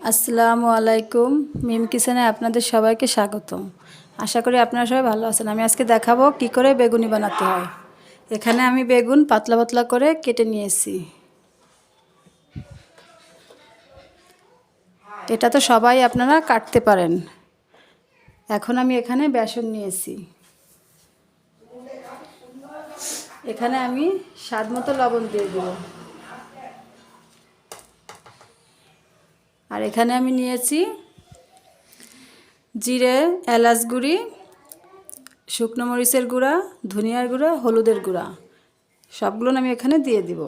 আসসালামু আলাইকুম। মিম কিচেনে আপনাদের সবাইকে স্বাগতম। আশা করি আপনারা সবাই ভালো আছেন। আমি আজকে দেখাবো কি করে বেগুনি বানাতে হয়। এখানে আমি বেগুন পাতলা পাতলা করে কেটে নিয়েছি। এটা তো সবাই আপনারা কাটতে পারেন। এখন আমি এখানে বেসন নিয়েছি। এখানে আমি স্বাদ মতো লবণ দিয়ে দেব। আর এখানে আমি নিয়েছি জিরে, এলাচ গুঁড়ি, শুকনো মরিচের গুঁড়া, ধনিয়ার গুঁড়া, হলুদের গুঁড়া, সবগুলো আমি এখানে দিয়ে দিব।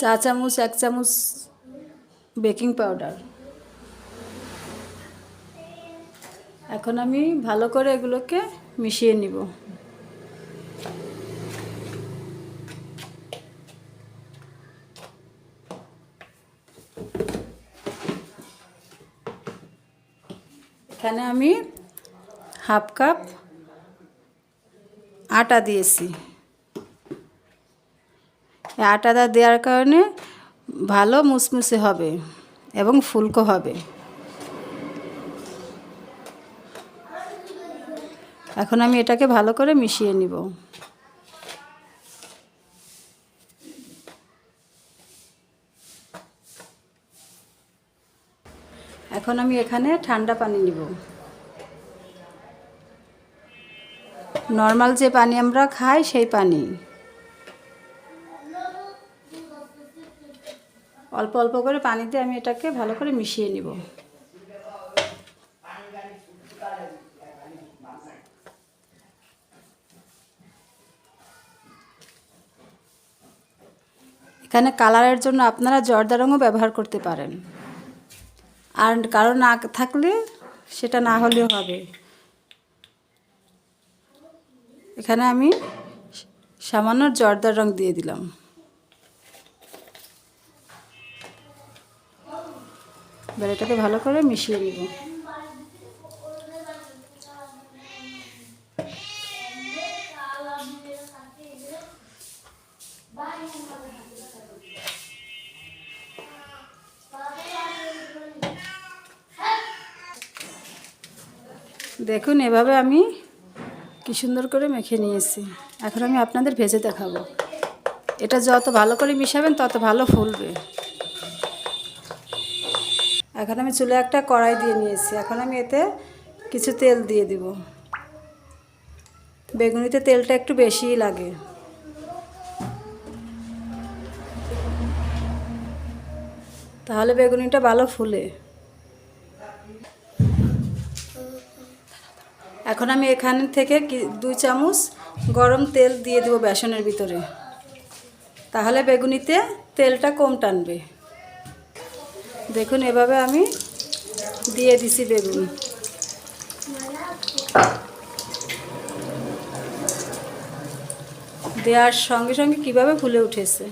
চা চামচ 1 চামচ বেকিং পাউডার। এখন আমি ভালো করে এগুলোকে মিশিয়ে নিব। এখানে আমি হাফ কাপ আটা দিয়েছি। আটাটা দেওয়ার কারণে ভালো মুসমুসে হবে এবং ফুলকো হবে। এখন আমি এটাকে ভালো করে মিশিয়ে নিব। এখন আমি এখানে ঠান্ডা পানি নিব। নর্মাল যে পানি আমরা খাই সেই পানি। অল্প অল্প করে পানিতে আমি এটাকে ভালো করে মিশিয়ে নিব। এখানে কালারের জন্য আপনারা জর্দা রঙও ব্যবহার করতে পারেন। আর কারো না থাকলে সেটা না হলেও হবে। এখানে আমি সামান্য জর্দার রং দিয়ে দিলাম। এবার এটাকে ভালো করে মিশিয়ে নিব। দেখুন এভাবে আমি কি সুন্দর করে মেখে নিয়েছি। এখন আমি আপনাদের ভেজে দেখাবো। এটা যত ভালো করে মিশাবেন তত ভালো ফুলবে। এখন আমি চুলে একটা কড়াই দিয়ে নিয়েছি। এখন আমি এতে কিছু তেল দিয়ে দিব। বেগুনিতে তেলটা একটু বেশিই লাগে। তাহলে বেগুনিটা ভালো ফুলে। এখন আমি এখান থেকে 2 চামচ গরম তেল দিয়ে দেব বেসনের ভিতরে। তাহলে বেগুনিতে তেলটা কম টানবে। দেখুন এভাবে আমি দিয়ে দিছি বেগুন। দেওয়ার সঙ্গে সঙ্গে কিভাবে ফুলে উঠেছে।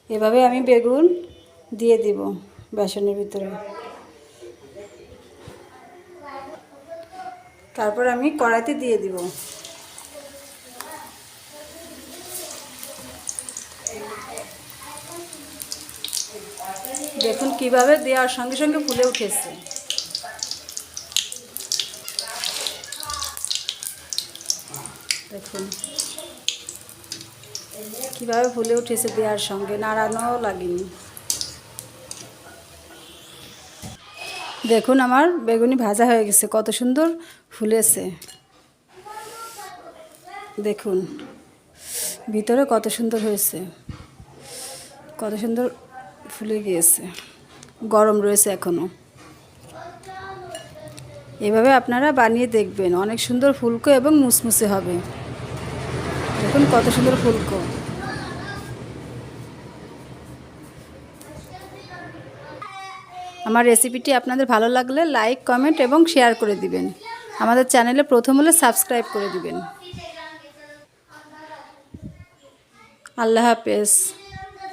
এভাবে আমি বেগুন দিয়ে দিব বেসনের ভিতরে। তারপর আমি কড়াইতে দিয়ে দিব। দেখুন কিভাবে দেওয়ার সঙ্গে সঙ্গে ফুলে উঠেছে। দেখুন কিভাবে ফুলে উঠেছে, দেওয়ার সঙ্গে নাড়ানোও লাগেনি। দেখুন আমার বেগুনি ভাজা হয়ে গেছে, কত সুন্দর ফুলেছে। দেখুন ভিতরে কত সুন্দর হয়েছে, কত সুন্দর ফুলে গিয়েছে। গরম রয়েছে এখনও। এভাবে আপনারা বানিয়ে দেখবেন, অনেক সুন্দর ফুলকো এবং মুসমুসে হবে। দেখুন কত সুন্দর ফুলকো। আমার রেসিপিটি আপনাদের ভালো লাগলে লাইক, কমেন্ট এবং শেয়ার করে দিবেন। আমাদের চ্যানেলে প্রথম হলে সাবস্ক্রাইব করে দিবেন। আল্লাহ হাফেজ।